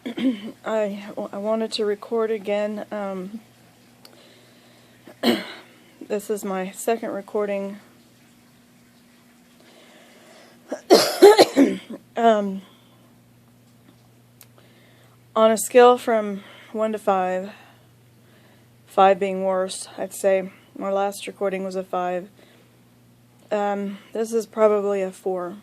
I wanted to record again. This is my second recording. On a scale from 1 to 5, 5 being worst, I'd say my last recording was a 5. This is probably a 4.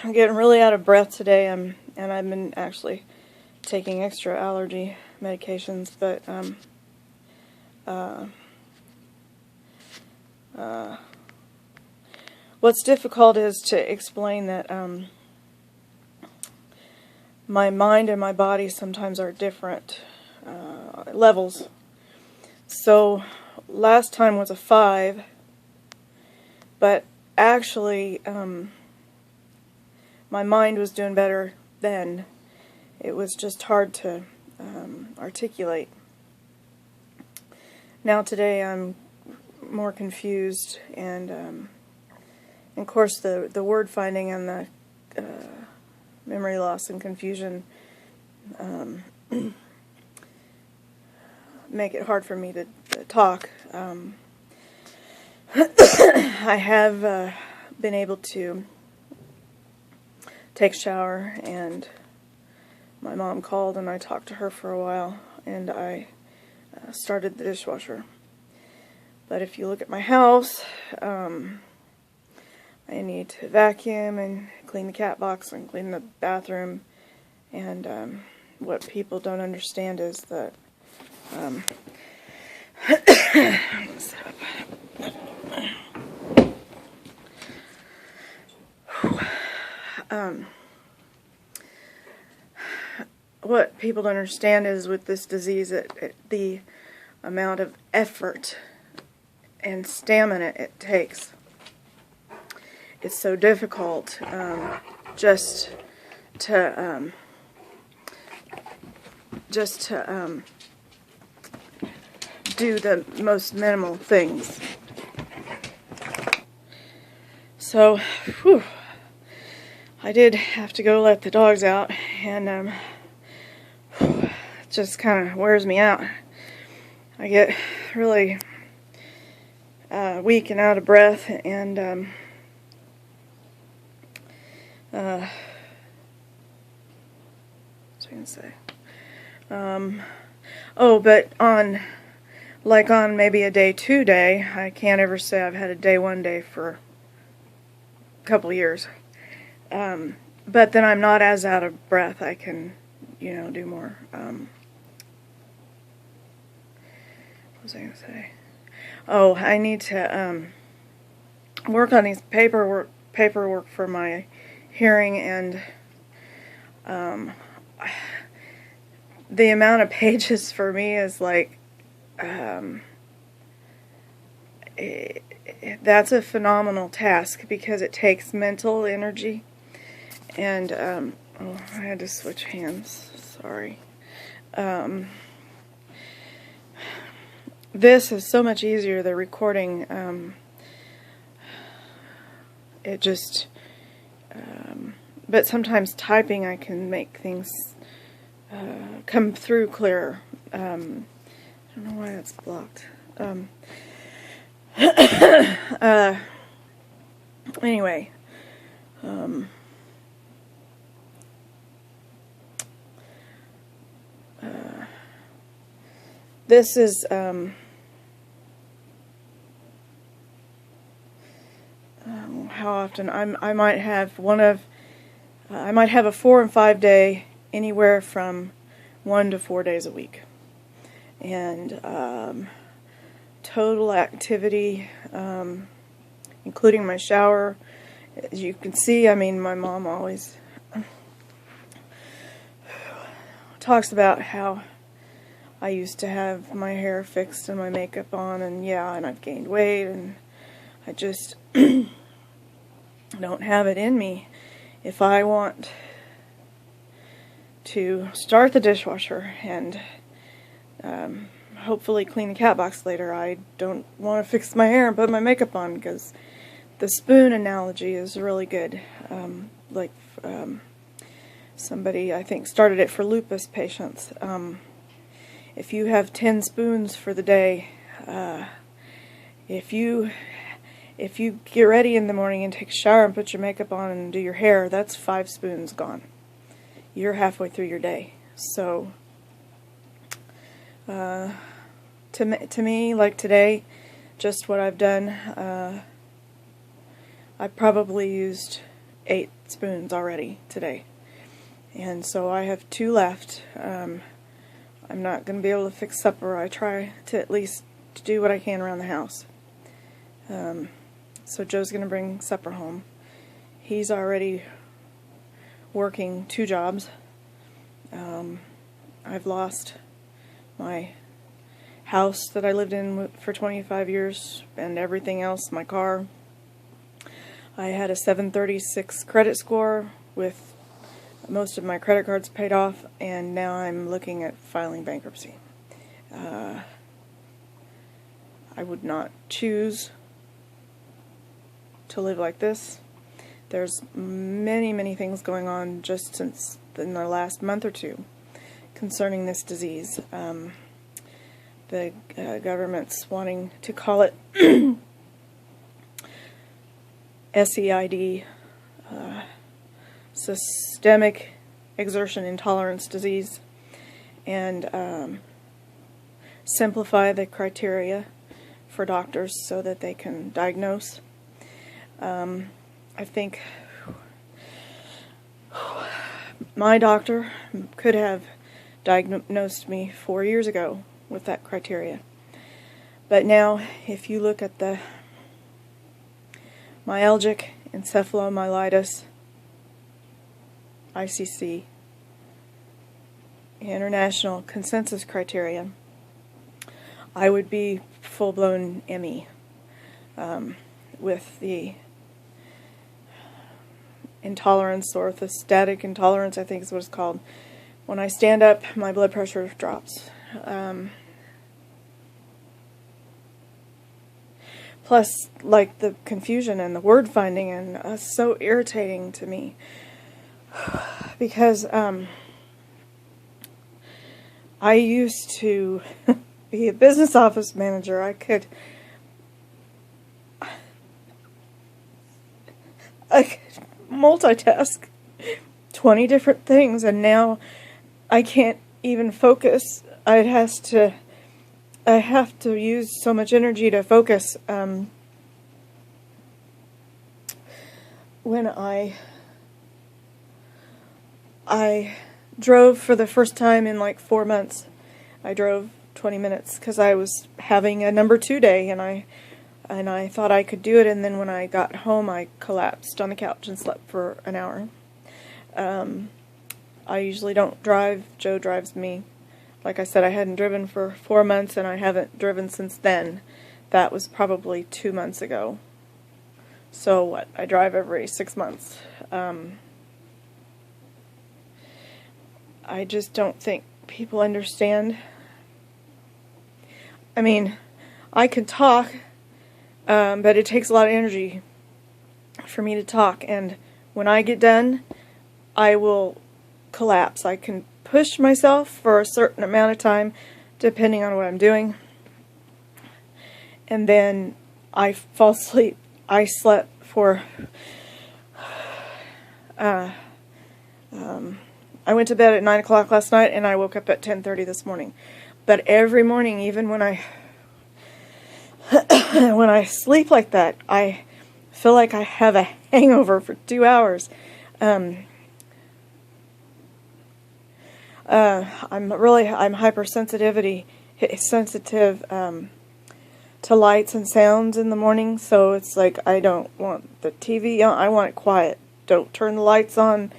I'm getting really out of breath today, and I've been actually taking extra allergy medications, but what's difficult is to explain that my mind and my body sometimes are different levels. So last time was a 5, but actually my mind was doing better then. It was just hard to articulate. Now today I'm more confused, and of course the word finding and the memory loss and confusion make it hard for me to talk. I have been able to take a shower, and my mom called and I talked to her for a while, and I started the dishwasher. But if you look at my house, I need to vacuum and clean the cat box and clean the bathroom, and what people don't understand is that what people don't understand is with this disease, the amount of effort and stamina it takes. It's so difficult just to do the most minimal things. So, I did have to go let the dogs out, and it just kind of wears me out. I get really weak and out of breath, and what was I going to say? But on maybe a day 2 day, I can't ever say I've had a day 1 day for a couple years. But then I'm not as out of breath. I can, do more. What was I going to say? Oh, I need to work on these paperwork for my hearing, and the amount of pages for me is like that's a phenomenal task, because it takes mental energy, and I had to switch hands, sorry. This is so much easier, the recording. But sometimes typing, I can make things come through clearer. I don't know why that's blocked. Anyway, this is how often I might have a 4 and 5 day, anywhere from 1 to 4 days a week, and total activity, including my shower. As you can see, my mom always talks about how I used to have my hair fixed and my makeup on, and I've gained weight, and I just don't have it in me. If I want to start the dishwasher and hopefully clean the cat box later, I don't want to fix my hair and put my makeup on, because the spoon analogy is really good. Somebody, I think, started it for lupus patients. If you have 10 spoons for the day, if you get ready in the morning and take a shower and put your makeup on and do your hair, that's 5 spoons gone. You're halfway through your day. So, to me, like today, just what I've done, I probably used 8 spoons already today. And so I have 2 left. I'm not going to be able to fix supper. I try to at least do what I can around the house. So Joe's going to bring supper home. He's already working 2 jobs. I've lost my house that I lived in for 25 years and everything else, my car. I had a 736 credit score with most of my credit cards paid off, and now I'm looking at filing bankruptcy. I would not choose to live like this. There's many things going on just since in the last month or two concerning this disease. The government's wanting to call it SEID, systemic exertion intolerance disease, and simplify the criteria for doctors so that they can diagnose. I think my doctor could have diagnosed me 4 years ago with that criteria. But now, if you look at the myalgic encephalomyelitis, ICC, international consensus criteria, I would be full-blown ME with the intolerance, orthostatic intolerance, I think is what it's called. When I stand up, my blood pressure drops. Plus, like, the confusion and the word finding, and so irritating to me. Because I used to be a business office manager. I could multitask 20 different things, and now I can't even focus. I have to use so much energy to focus. When I drove for the first time in like 4 months. I drove 20 minutes because I was having a number 2 day, and I thought I could do it, and then when I got home I collapsed on the couch and slept for an hour. I usually don't drive. Joe drives me. Like I said, I hadn't driven for 4 months, and I haven't driven since then. That was probably 2 months ago. So what? I drive every 6 months. I just don't think people understand. I mean, I can talk, but it takes a lot of energy for me to talk, and when I get done, I will collapse. I can push myself for a certain amount of time, depending on what I'm doing, and then I fall asleep. I slept for I went to bed at 9 o'clock last night, and I woke up at 10:30 this morning. But every morning, even when I when I sleep like that, I feel like I have a hangover for 2 hours. I'm sensitive to lights and sounds in the morning, so it's like I don't want the TV on. I want it quiet. Don't turn the lights on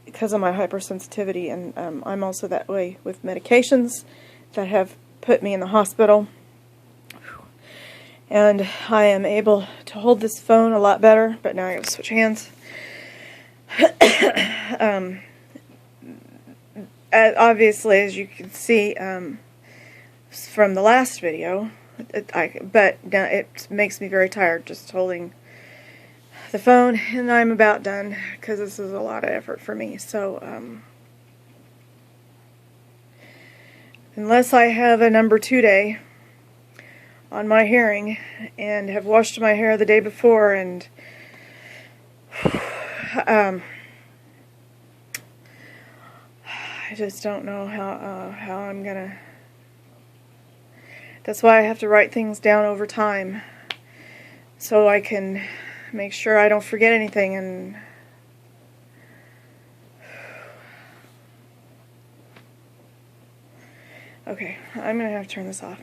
because of my hypersensitivity, and I'm also that way with medications that have put me in the hospital. And I am able to hold this phone a lot better, but now I gotta switch hands. Obviously, as you can see from the last video, But it makes me very tired just holding the phone, and I'm about done because this is a lot of effort for me. So unless I have a number 2 day on my hearing and have washed my hair the day before, and I just don't know how I'm gonna. That's why I have to write things down over time so I can make sure I don't forget anything. And okay, I'm gonna have to turn this off.